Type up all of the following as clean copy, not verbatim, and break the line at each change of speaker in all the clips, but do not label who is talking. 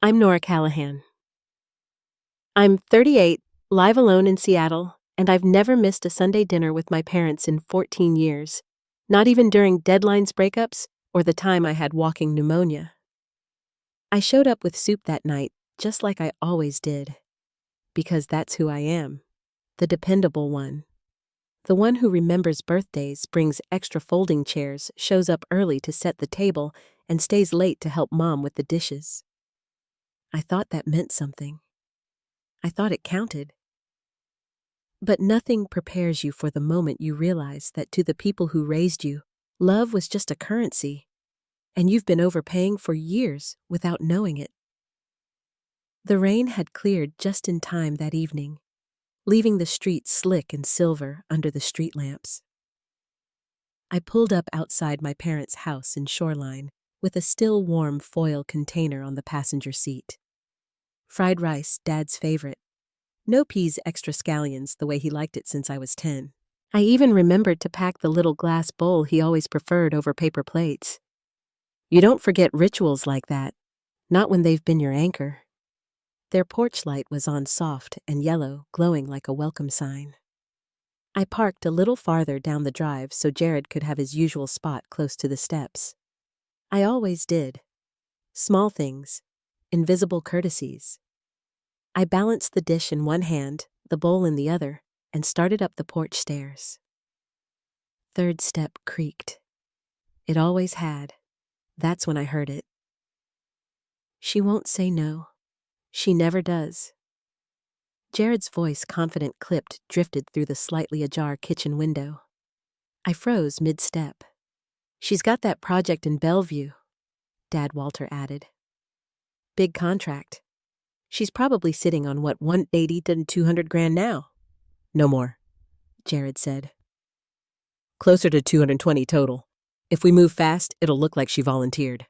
I'm Nora Callahan. I'm 38, live alone in Seattle, and I've never missed a Sunday dinner with my parents in 14 years, not even during deadlines breakups or the time I had walking pneumonia. I showed up with soup that night, just like I always did, because that's who I am, the dependable one. The one who remembers birthdays, brings extra folding chairs, shows up early to set the table, and stays late to help Mom with the dishes. I thought that meant something. I thought it counted. But nothing prepares you for the moment you realize that to the people who raised you, love was just a currency, and you've been overpaying for years without knowing it. The rain had cleared just in time that evening, leaving the streets slick and silver under the street lamps. I pulled up outside my parents' house in Shoreline with a still warm foil container on the passenger seat. Fried rice, Dad's favorite. No peas, extra scallions, the way he liked it since I was 10. I even remembered to pack the little glass bowl he always preferred over paper plates. You don't forget rituals like that, not when they've been your anchor. Their porch light was on soft and yellow, glowing like a welcome sign. I parked a little farther down the drive so Jared could have his usual spot close to the steps. I always did. Small things, invisible courtesies. I balanced the dish in one hand, the bowl in the other, and started up the porch stairs. Third step creaked. It always had. That's when I heard it. She won't say no. She never does. Jared's voice, confident, clipped, drifted through the slightly ajar kitchen window. I froze mid-step. She's got that project in Bellevue, Dad Walter added. Big contract. She's probably sitting on, 180 to 200 grand now? No more, Jared said. Closer to 220 total. If we move fast, it'll look like she volunteered.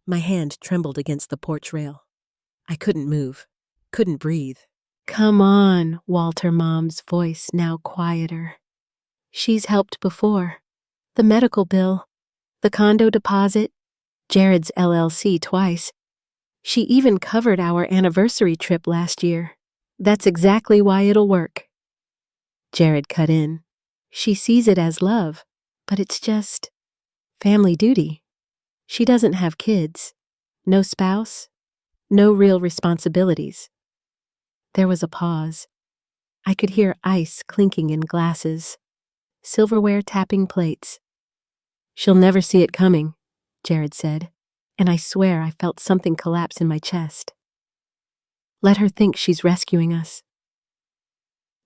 My hand trembled against the porch rail. I couldn't move, couldn't breathe. Come on, Walter Mom's voice now quieter. She's helped before. The medical bill, the condo deposit, Jared's LLC twice. She even covered our anniversary trip last year. That's exactly why it'll work. Jared cut in. She sees it as love, but it's just family duty. She doesn't have kids, no spouse, no real responsibilities. There was a pause. I could hear ice clinking in glasses, silverware tapping plates. She'll never see it coming, Jared said, and I swear I felt something collapse in my chest. Let her think she's rescuing us.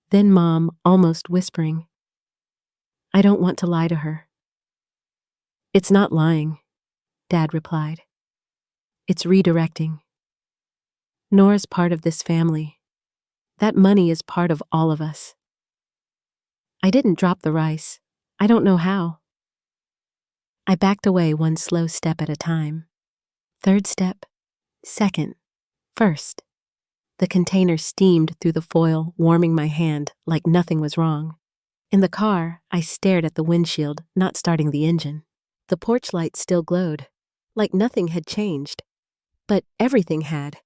Then Mom, almost whispering, I don't want to lie to her. It's not lying, Dad replied. It's redirecting. Nora's part of this family. That money is part of all of us. I didn't drop the rice. I don't know how. I backed away one slow step at a time. Third step, second, first. The container steamed through the foil, warming my hand like nothing was wrong. In the car, I stared at the windshield, not starting the engine. The porch light still glowed, like nothing had changed. But everything had.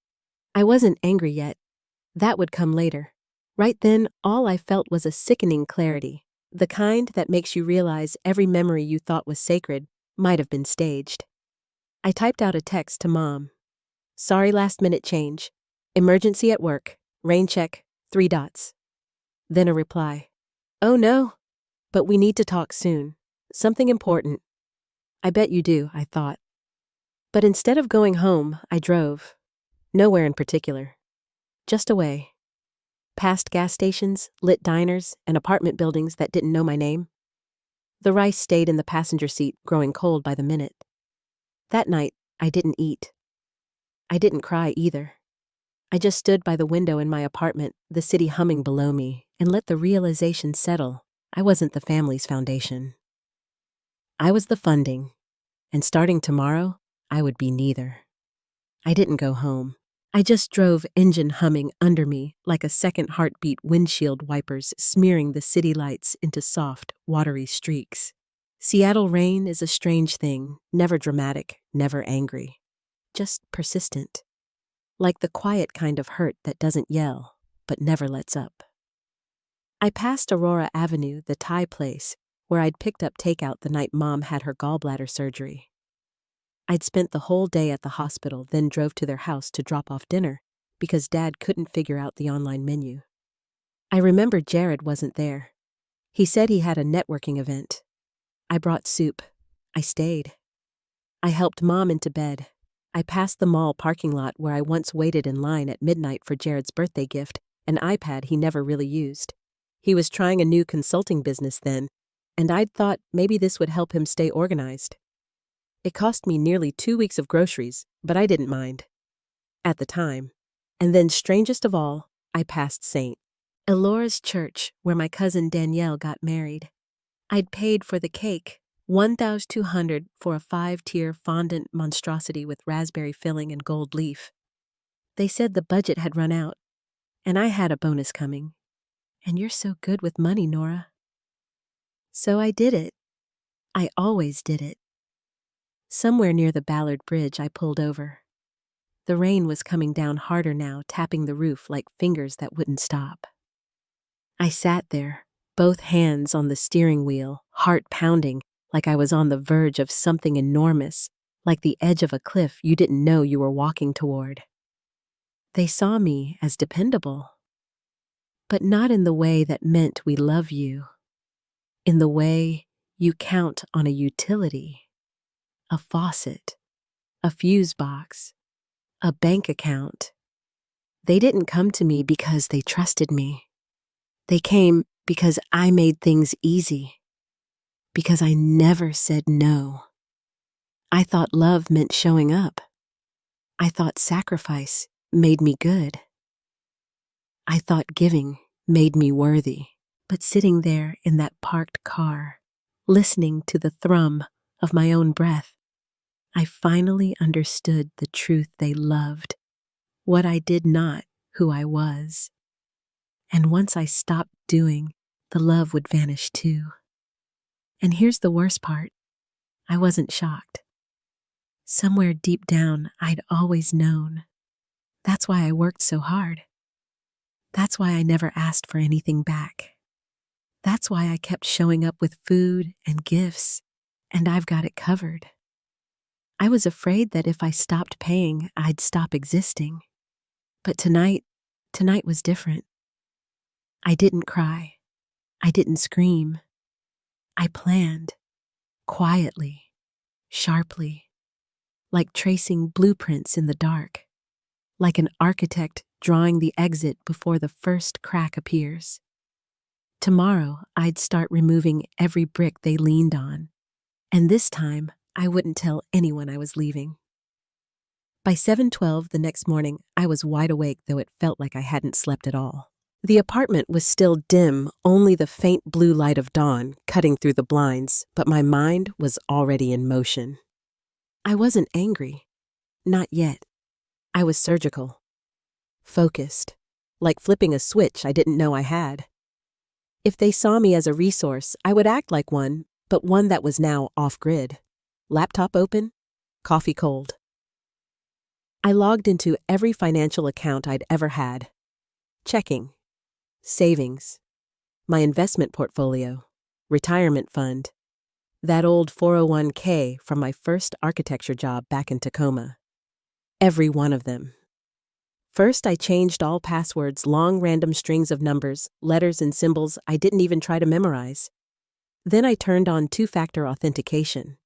I wasn't angry yet. That would come later. Right then, all I felt was a sickening clarity, the kind that makes you realize every memory you thought was sacred might have been staged. I typed out a text to Mom. Sorry, last-minute change. Emergency at work. Rain check. 3 dots. Then a reply. Oh no, but we need to talk soon. Something important. I bet you do, I thought. But instead of going home, I drove. Nowhere in particular. Just away. Past gas stations, lit diners, and apartment buildings that didn't know my name. The rice stayed in the passenger seat, growing cold by the minute. That night, I didn't eat. I didn't cry either. I just stood by the window in my apartment, the city humming below me, and let the realization settle. I wasn't the family's foundation. I was the funding, and starting tomorrow, I would be neither. I didn't go home. I just drove, engine humming under me like a second heartbeat, windshield wipers smearing the city lights into soft, watery streaks. Seattle rain is a strange thing, never dramatic, never angry, just persistent. like the quiet kind of hurt that doesn't yell, but never lets up. I passed Aurora Avenue, the Thai place, where I'd picked up takeout the night Mom had her gallbladder surgery. I'd spent the whole day at the hospital, then drove to their house to drop off dinner because Dad couldn't figure out the online menu. I remember Jared wasn't there. He said he had a networking event. I brought soup. I stayed. I helped Mom into bed. I passed the mall parking lot where I once waited in line at midnight for Jared's birthday gift, an iPad he never really used. He was trying a new consulting business then, and I'd thought maybe this would help him stay organized. It cost me nearly 2 weeks of groceries, but I didn't mind. At the time. And then, strangest of all, I passed St. Elora's church, where my cousin Danielle got married. I'd paid for the cake, $1,200 for a 5-tier fondant monstrosity with raspberry filling and gold leaf. They said the budget had run out, and I had a bonus coming. And you're so good with money, Nora. So I did it. I always did it. Somewhere near the Ballard Bridge, I pulled over. The rain was coming down harder now, tapping the roof like fingers that wouldn't stop. I sat there, both hands on the steering wheel, heart pounding, like I was on the verge of something enormous, like the edge of a cliff you didn't know you were walking toward. They saw me as dependable, but not in the way that meant we love you. In the way you count on a utility, a faucet, a fuse box, a bank account. They didn't come to me because they trusted me. They came because I made things easy, because I never said no. I thought love meant showing up. I thought sacrifice made me good. I thought giving made me worthy. But sitting there in that parked car, listening to the thrum of my own breath, I finally understood the truth they loved, what I did not, who I was. And once I stopped doing, the love would vanish too. And here's the worst part. I wasn't shocked. Somewhere deep down, I'd always known. That's why I worked so hard. That's why I never asked for anything back. That's why I kept showing up with food and gifts, and I've got it covered. I was afraid that if I stopped paying, I'd stop existing. But tonight was different. I didn't cry. I didn't scream. I planned, quietly, sharply, like tracing blueprints in the dark, like an architect drawing the exit before the first crack appears. Tomorrow, I'd start removing every brick they leaned on, and this time, I wouldn't tell anyone I was leaving. By 7:12 the next morning, I was wide awake, though it felt like I hadn't slept at all. The apartment was still dim, only the faint blue light of dawn cutting through the blinds, but my mind was already in motion. I wasn't angry. Not yet. I was surgical. Focused. Like flipping a switch I didn't know I had. If they saw me as a resource, I would act like one, but one that was now off-grid. Laptop open, coffee cold. I logged into every financial account I'd ever had. Checking, savings, my investment portfolio, retirement fund, that old 401k from my first architecture job back in Tacoma. Every one of them. First, I changed all passwords, long random strings of numbers, letters, and symbols I didn't even try to memorize. Then I turned on two-factor authentication.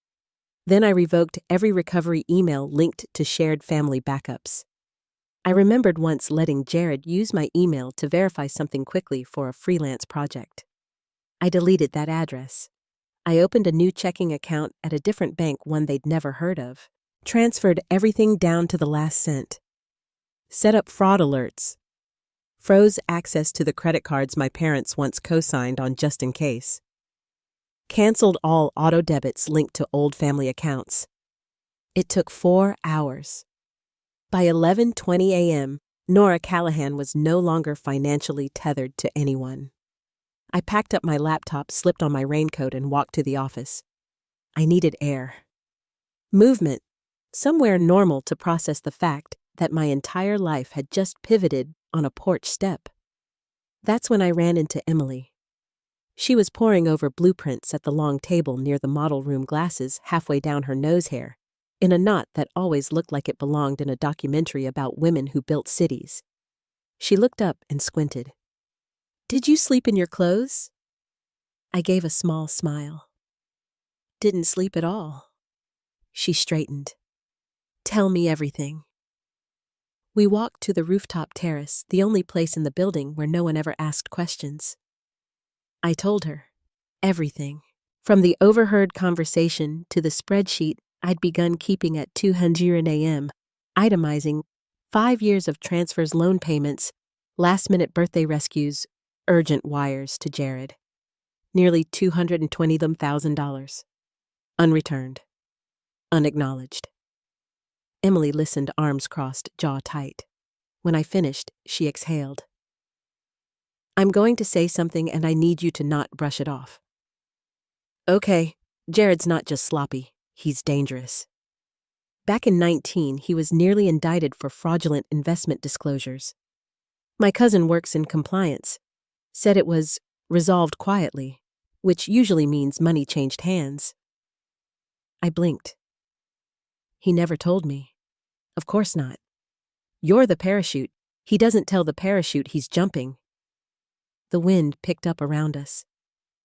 Then I revoked every recovery email linked to shared family backups. I remembered once letting Jared use my email to verify something quickly for a freelance project. I deleted that address. I opened a new checking account at a different bank, one they'd never heard of. Transferred everything down to the last cent. Set up fraud alerts. Froze access to the credit cards my parents once co-signed on just in case. Canceled all auto debits linked to old family accounts. It took 4 hours. By 11:20 a.m., Nora Callahan was no longer financially tethered to anyone. I packed up my laptop, slipped on my raincoat, and walked to the office. I needed air. Movement. Somewhere normal to process the fact that my entire life had just pivoted on a porch step. That's when I ran into Emily. She was poring over blueprints at the long table near the model room glasses halfway down her nose hair, in a knot that always looked like it belonged in a documentary about women who built cities. She looked up and squinted. "Did you sleep in your clothes?" I gave a small smile. "Didn't sleep at all." She straightened. "Tell me everything." We walked to the rooftop terrace, the only place in the building where no one ever asked questions. I told her everything, from the overheard conversation to the spreadsheet I'd begun keeping at 200 a.m., itemizing 5 years of transfers, loan payments, last-minute birthday rescues, urgent wires to Jared. Nearly $220,000. Unreturned. Unacknowledged. Emily listened, arms crossed, jaw tight. When I finished, she exhaled. "I'm going to say something and I need you to not brush it off." "Okay, Jared's not just sloppy, he's dangerous." Back in 19, he was nearly indicted for fraudulent investment disclosures. My cousin works in compliance. Said it was resolved quietly, which usually means money changed hands. I blinked. He never told me. Of course not. You're the parachute. He doesn't tell the parachute he's jumping. The wind picked up around us.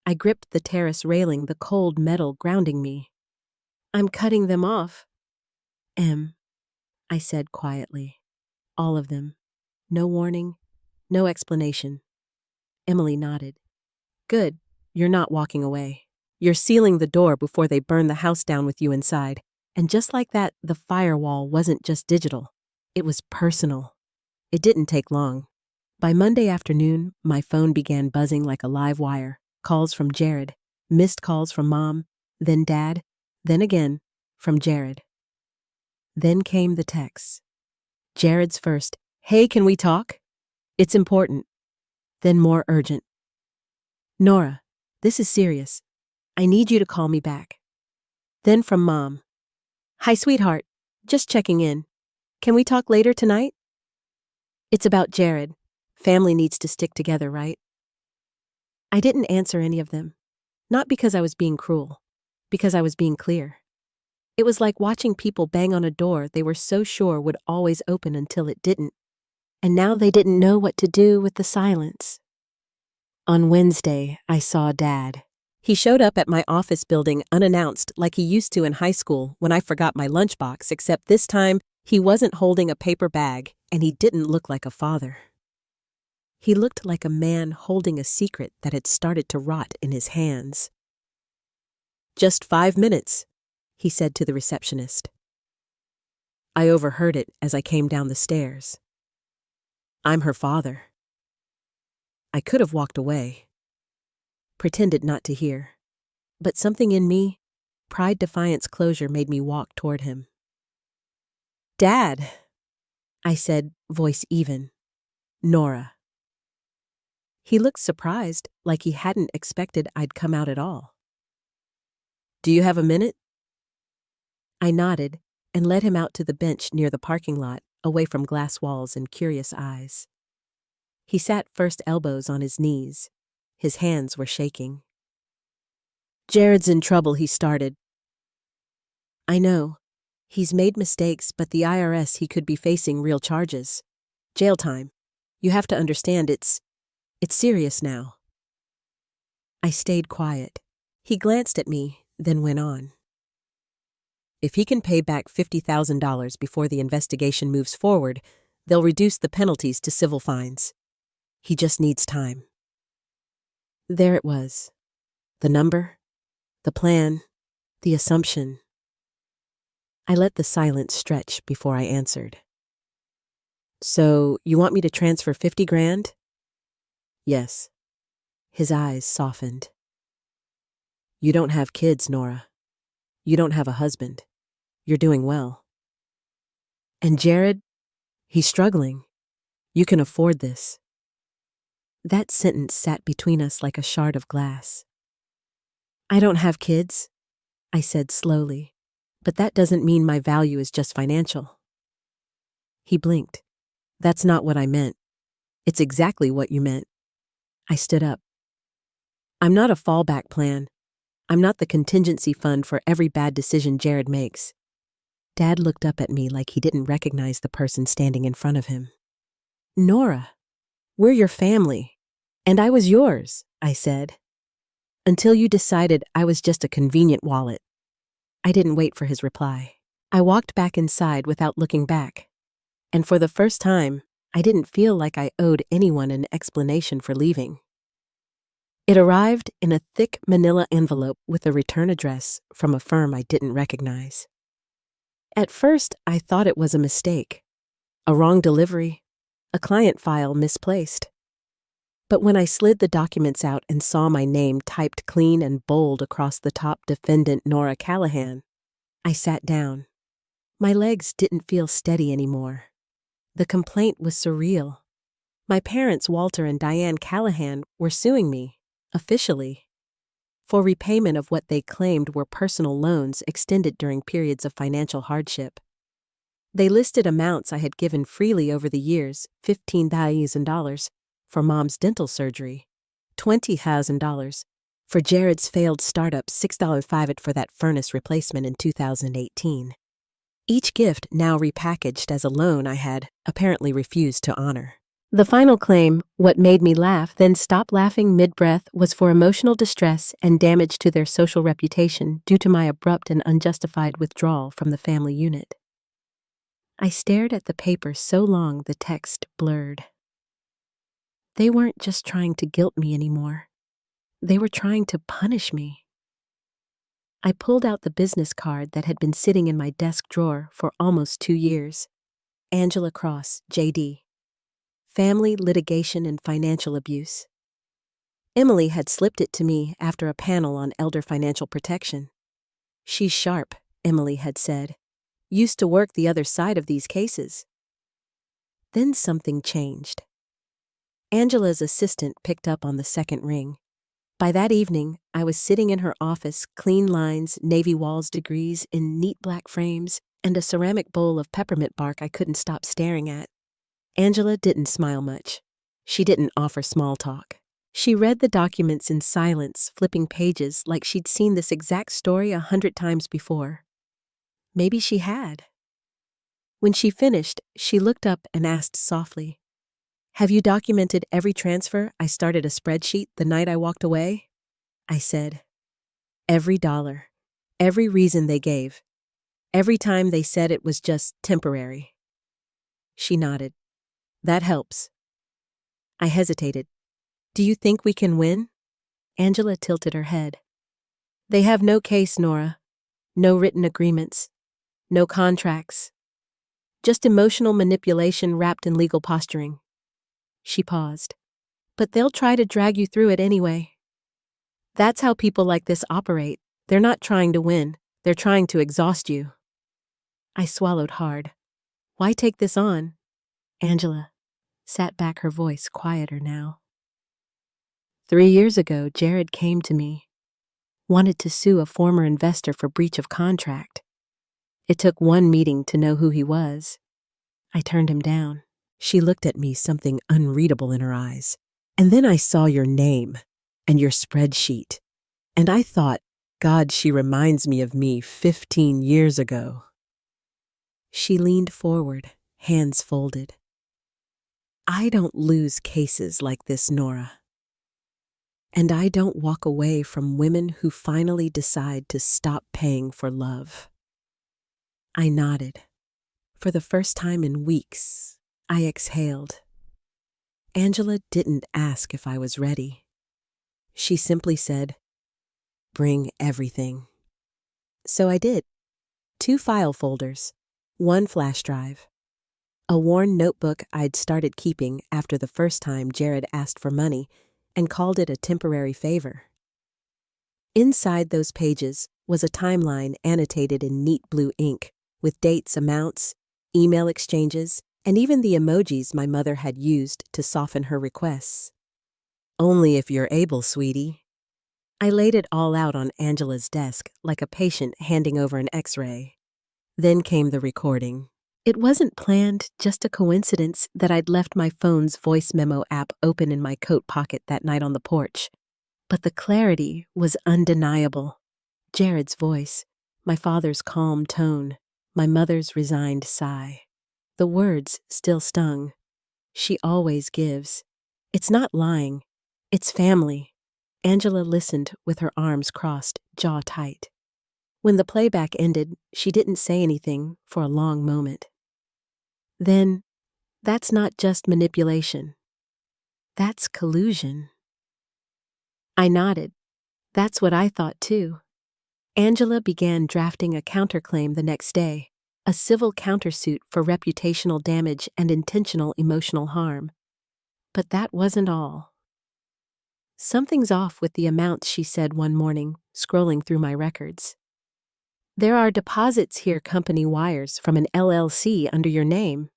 I gripped the terrace railing, the cold metal grounding me. "I'm cutting them off." I said quietly. "All of them. No warning, no explanation." Emily nodded. "Good. You're not walking away. You're sealing the door before they burn the house down with you inside." And just like that, the firewall wasn't just digital. It was personal. It didn't take long. By Monday afternoon, my phone began buzzing like a live wire. Calls from Jared, missed calls from Mom, then Dad, then again from Jared. Then came the texts. Jared's first, "Hey, can we talk? It's important." Then more urgent. "Nora, this is serious. I need you to call me back." Then from Mom, "Hi, sweetheart. Just checking in. Can we talk later tonight?" It's about Jared. Family needs to stick together, right? I didn't answer any of them. Not because I was being cruel. Because I was being clear. It was like watching people bang on a door they were so sure would always open until it didn't. And now they didn't know what to do with the silence. On Wednesday, I saw Dad. He showed up at my office building unannounced like he used to in high school when I forgot my lunchbox, except this time he wasn't holding a paper bag and he didn't look like a father. He looked like a man holding a secret that had started to rot in his hands. "Just 5 minutes," he said to the receptionist. I overheard it as I came down the stairs. "I'm her father." I could have walked away. Pretended not to hear. But something in me, pride, defiance, closure, made me walk toward him. "Dad," I said, voice even. "Nora." He looked surprised, like he hadn't expected I'd come out at all. "Do you have a minute?" I nodded and led him out to the bench near the parking lot, away from glass walls and curious eyes. He sat first, elbows on his knees. His hands were shaking. "Jared's in trouble," he started. "I know. He's made mistakes, but the IRS, he could be facing real charges. Jail time. You have to understand it's serious now." I stayed quiet. He glanced at me, then went on. "If he can pay back $50,000 before the investigation moves forward, they'll reduce the penalties to civil fines. He just needs time." There it was. The number, the plan, the assumption. I let the silence stretch before I answered. "So, you want me to transfer 50 grand? "Yes." His eyes softened. "You don't have kids, Nora. You don't have a husband. You're doing well. And Jared, he's struggling. You can afford this." That sentence sat between us like a shard of glass. "I don't have kids," I said slowly, "but that doesn't mean my value is just financial." He blinked. That's not what I meant. It's exactly what you meant. I stood up. I'm not a fallback plan. I'm not the contingency fund for every bad decision Jared makes. Dad looked up at me like he didn't recognize the person standing in front of him. Nora, we're your family. And I was yours, I said. Until you decided I was just a convenient wallet. I didn't wait for his reply. I walked back inside without looking back. And for the first time, I didn't feel like I owed anyone an explanation for leaving. It arrived in a thick manila envelope with a return address from a firm I didn't recognize. At first, I thought it was a mistake, a wrong delivery, a client file misplaced. But when I slid the documents out and saw my name typed clean and bold across the top, Defendant Nora Callahan, I sat down. My legs didn't feel steady anymore. The complaint was surreal. My parents, Walter and Diane Callahan, were suing me, officially, for repayment of what they claimed were personal loans extended during periods of financial hardship. They listed amounts I had given freely over the years: $15,000 for Mom's dental surgery, $20,000 for Jared's failed startup, $6.5 for that furnace replacement in 2018. Each gift now repackaged as a loan I had apparently refused to honor. The final claim, what made me laugh then stop laughing mid-breath, was for emotional distress and damage to their social reputation due to my abrupt and unjustified withdrawal from the family unit. I stared at the paper so long the text blurred. They weren't just trying to guilt me anymore. They were trying to punish me. I pulled out the business card that had been sitting in my desk drawer for almost 2 years. Angela Cross, J.D. Family, Litigation, and Financial Abuse. Emily had slipped it to me after a panel on elder financial protection. She's sharp, Emily had said. Used to work the other side of these cases. Then something changed. Angela's assistant picked up on the second ring. By that evening, I was sitting in her office, clean lines, navy walls, degrees in neat black frames, and a ceramic bowl of peppermint bark I couldn't stop staring at. Angela didn't smile much. She didn't offer small talk. She read the documents in silence, flipping pages like she'd seen this exact story 100 times before. Maybe she had. When she finished, she looked up and asked softly, "Have you documented every transfer? I started a spreadsheet the night I walked away." I said, "Every dollar, every reason they gave, every time they said it was just temporary." She nodded. "That helps." I hesitated. "Do you think we can win?" Angela tilted her head. "They have no case, Nora. No written agreements. No contracts. Just emotional manipulation wrapped in legal posturing." She paused. "But they'll try to drag you through it anyway. That's how people like this operate. They're not trying to win. They're trying to exhaust you." I swallowed hard. Why take this on? Angela sat back, her voice quieter now. 3 years ago, Jared came to me. Wanted to sue a former investor for breach of contract. It took one meeting to know who he was. I turned him down. She looked at me, something unreadable in her eyes. "And then I saw your name and your spreadsheet. And I thought, God, she reminds me of me 15 years ago." She leaned forward, hands folded. "I don't lose cases like this, Nora. And I don't walk away from women who finally decide to stop paying for love." I nodded. For the first time in weeks, I exhaled. Angela didn't ask if I was ready. She simply said, "Bring everything." So I did. 2 file folders, 1 flash drive, a worn notebook I'd started keeping after the first time Jared asked for money and called it a temporary favor. Inside those pages was a timeline annotated in neat blue ink with dates, amounts, email exchanges, and even the emojis my mother had used to soften her requests. "Only if you're able, sweetie." I laid it all out on Angela's desk like a patient handing over an X-ray. Then came the recording. It wasn't planned, just a coincidence that I'd left my phone's voice memo app open in my coat pocket that night on the porch. But the clarity was undeniable. Jared's voice, my father's calm tone, my mother's resigned sigh. The words still stung. She always gives. It's not lying. It's family. Angela listened with her arms crossed, jaw tight. When the playback ended, she didn't say anything for a long moment. Then, that's not just manipulation. That's collusion. I nodded. That's what I thought too. Angela began drafting a counterclaim the next day, a civil countersuit for reputational damage and intentional emotional harm. But that wasn't all. Something's off with the amounts, she said one morning, scrolling through my records. There are deposits here, company wires from an LLC under your name.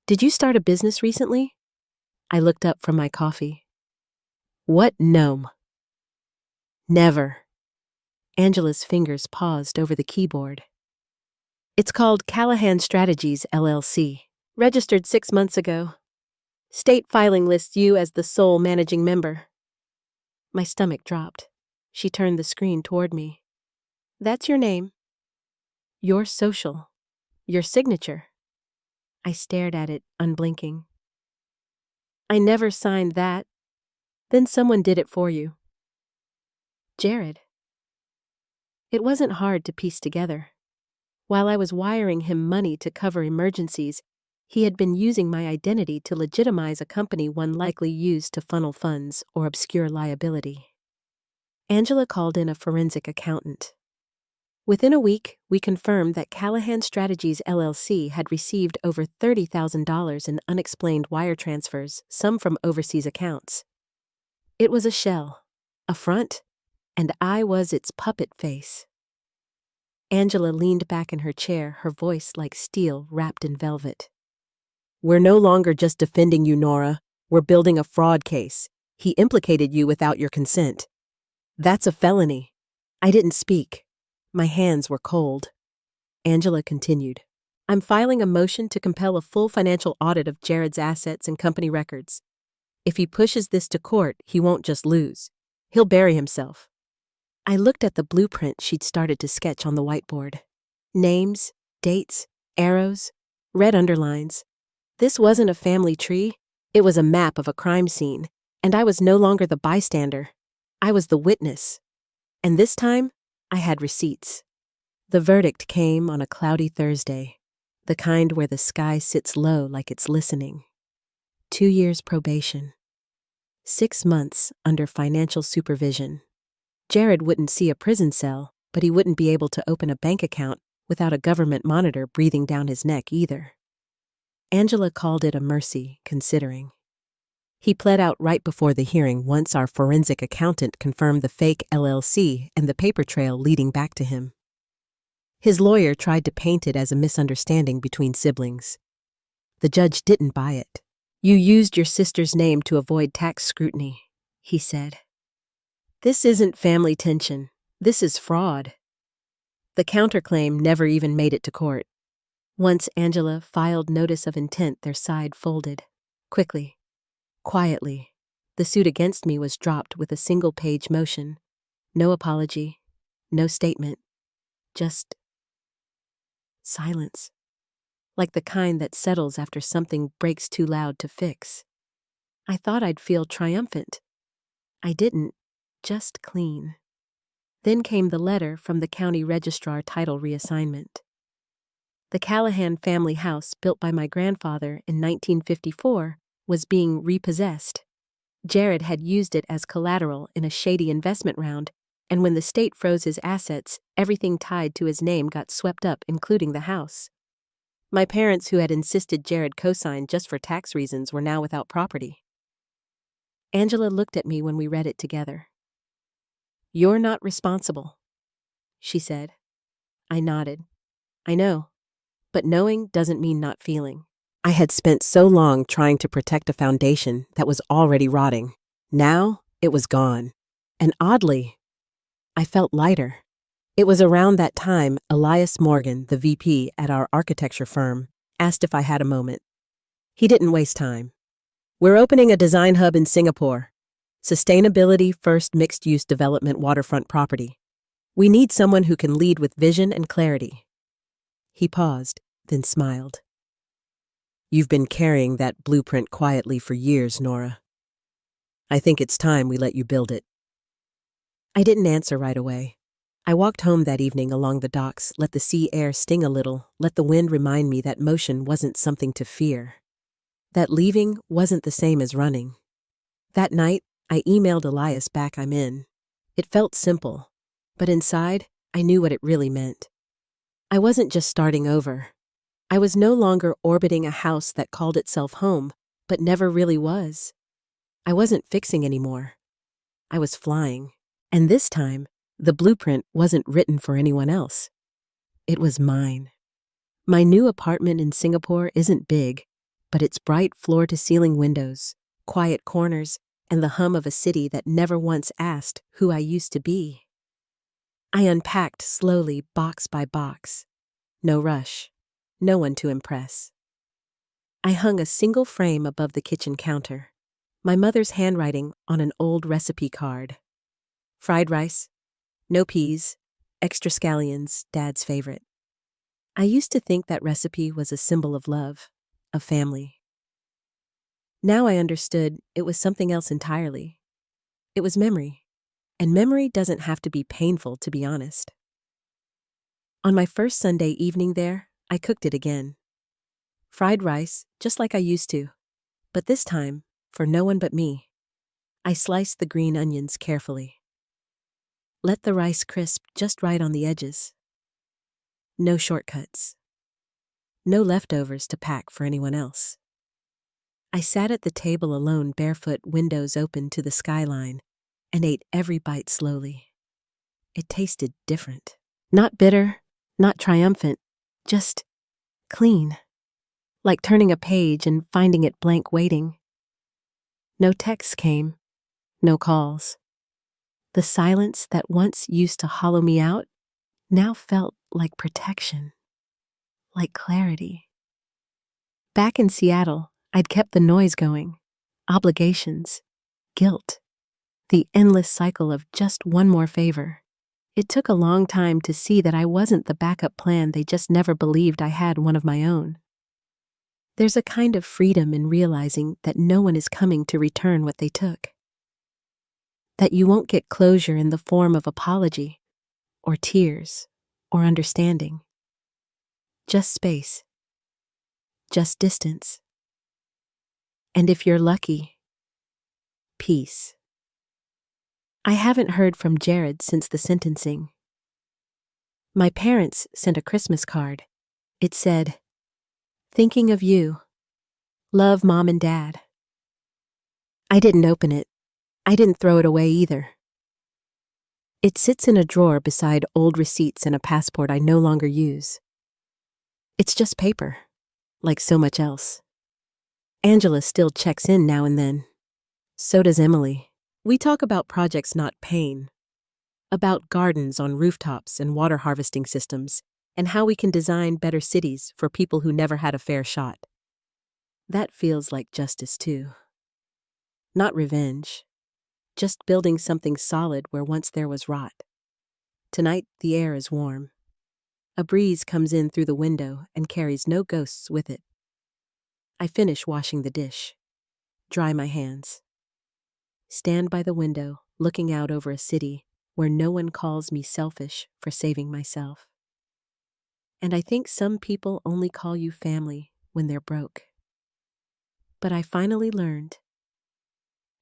Did you start a business recently? I looked up from my coffee. What gnome? Never. Angela's fingers paused over the keyboard. It's called Callahan Strategies, LLC, registered 6 months ago. State filing lists you as the sole managing member. My stomach dropped. She turned the screen toward me. That's your name. Your social. Your signature. I stared at it, unblinking. I never signed that. Then someone did it for you. Jared. It wasn't hard to piece together. While I was wiring him money to cover emergencies, he had been using my identity to legitimize a company one likely used to funnel funds or obscure liability. Angela called in a forensic accountant. Within a week, we confirmed that Callahan Strategies LLC had received over $30,000 in unexplained wire transfers, some from overseas accounts. It was a shell, a front, and I was its puppet face. Angela leaned back in her chair, her voice like steel wrapped in velvet. We're no longer just defending you, Nora. We're building a fraud case. He implicated you without your consent. That's a felony. I didn't speak. My hands were cold. Angela continued. I'm filing a motion to compel a full financial audit of Jared's assets and company records. If he pushes this to court, he won't just lose. He'll bury himself. I looked at the blueprint she'd started to sketch on the whiteboard. Names, dates, arrows, red underlines. This wasn't a family tree. It was a map of a crime scene, and I was no longer the bystander. I was the witness. And this time, I had receipts. The verdict came on a cloudy Thursday, the kind where the sky sits low like it's listening. 2 years probation. 6 months under financial supervision. Jared wouldn't see a prison cell, but he wouldn't be able to open a bank account without a government monitor breathing down his neck either. Angela called it a mercy, considering. He pled out right before the hearing once our forensic accountant confirmed the fake LLC and the paper trail leading back to him. His lawyer tried to paint it as a misunderstanding between siblings. The judge didn't buy it. You used your sister's name to avoid tax scrutiny, he said. This isn't family tension. This is fraud. The counterclaim never even made it to court. Once Angela filed notice of intent, their side folded. Quickly. Quietly. The suit against me was dropped with a single-page motion. No apology. No statement. Just silence. Like the kind that settles after something breaks too loud to fix. I thought I'd feel triumphant. I didn't. Just clean. Then came the letter from the county registrar title reassignment. The Callahan family house, built by my grandfather in 1954, was being repossessed. Jared had used it as collateral in a shady investment round, and when the state froze his assets, everything tied to his name got swept up, including the house. My parents, who had insisted Jared co-sign just for tax reasons, were now without property. Angela looked at me when we read it together. You're not responsible, she said. I nodded. I know, but knowing doesn't mean not feeling. I had spent so long trying to protect a foundation that was already rotting. Now it was gone. And oddly, I felt lighter. It was around that time Elias Morgan, the VP at our architecture firm, asked if I had a moment. He didn't waste time. We're opening a design hub in Singapore. Sustainability first mixed-use development waterfront property. We need someone who can lead with vision and clarity. He paused, then smiled. You've been carrying that blueprint quietly for years, Nora. I think it's time we let you build it. I didn't answer right away. I walked home that evening along the docks, let the sea air sting a little, let the wind remind me that motion wasn't something to fear. That leaving wasn't the same as running. That night, I emailed Elias back I'm in. It felt simple, but inside, I knew what it really meant. I wasn't just starting over. I was no longer orbiting a house that called itself home, but never really was. I wasn't fixing anymore. I was flying. And this time, the blueprint wasn't written for anyone else. It was mine. My new apartment in Singapore isn't big, but it's bright floor-to-ceiling windows, quiet corners, and the hum of a city that never once asked who I used to be. I unpacked slowly, box by box. No rush. No one to impress. I hung a single frame above the kitchen counter, my mother's handwriting on an old recipe card. Fried rice, no peas, extra scallions, Dad's favorite. I used to think that recipe was a symbol of love, of family. Now I understood it was something else entirely. It was memory, and memory doesn't have to be painful, to be honest. On my first Sunday evening there, I cooked it again. Fried rice, just like I used to, but this time, for no one but me. I sliced the green onions carefully. Let the rice crisp just right on the edges. No shortcuts. No leftovers to pack for anyone else. I sat at the table alone, barefoot, windows open to the skyline, and ate every bite slowly. It tasted different. Not bitter, not triumphant, just clean. Like turning a page and finding it blank waiting. No texts came, no calls. The silence that once used to hollow me out now felt like protection, like clarity. Back in Seattle, I'd kept the noise going, obligations, guilt, the endless cycle of just one more favor. It took a long time to see that I wasn't the backup plan they just never believed I had one of my own. There's a kind of freedom in realizing that no one is coming to return what they took. That you won't get closure in the form of apology, or tears, or understanding. Just space. Just distance. And if you're lucky, peace. I haven't heard from Jared since the sentencing. My parents sent a Christmas card. It said, "Thinking of you. Love, Mom and Dad." I didn't open it. I didn't throw it away either. It sits in a drawer beside old receipts and a passport I no longer use. It's just paper, like so much else. Angela still checks in now and then. So does Emily. We talk about projects, not pain. About gardens on rooftops and water harvesting systems, and how we can design better cities for people who never had a fair shot. That feels like justice too. Not revenge. Just building something solid where once there was rot. Tonight, the air is warm. A breeze comes in through the window and carries no ghosts with it. I finish washing the dish. Dry my hands. Stand by the window, looking out over a city where no one calls me selfish for saving myself. And I think some people only call you family when they're broke. But I finally learned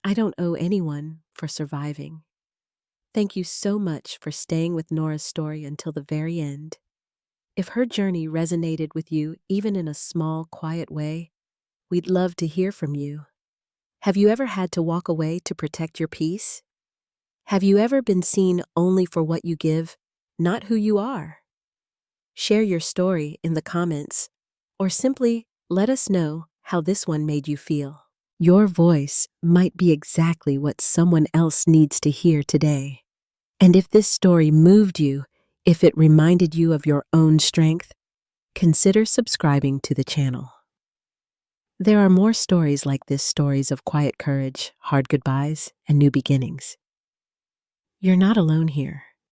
I don't owe anyone for surviving. Thank you so much for staying with Nora's story until the very end. If her journey resonated with you, even in a small, quiet way, we'd love to hear from you. Have you ever had to walk away to protect your peace? Have you ever been seen only for what you give, not who you are? Share your story in the comments, or simply let us know how this one made you feel. Your voice might be exactly what someone else needs to hear today. And if this story moved you, if it reminded you of your own strength, consider subscribing to the channel. There are more stories like this, stories of quiet courage, hard goodbyes, and new beginnings. You're not alone here.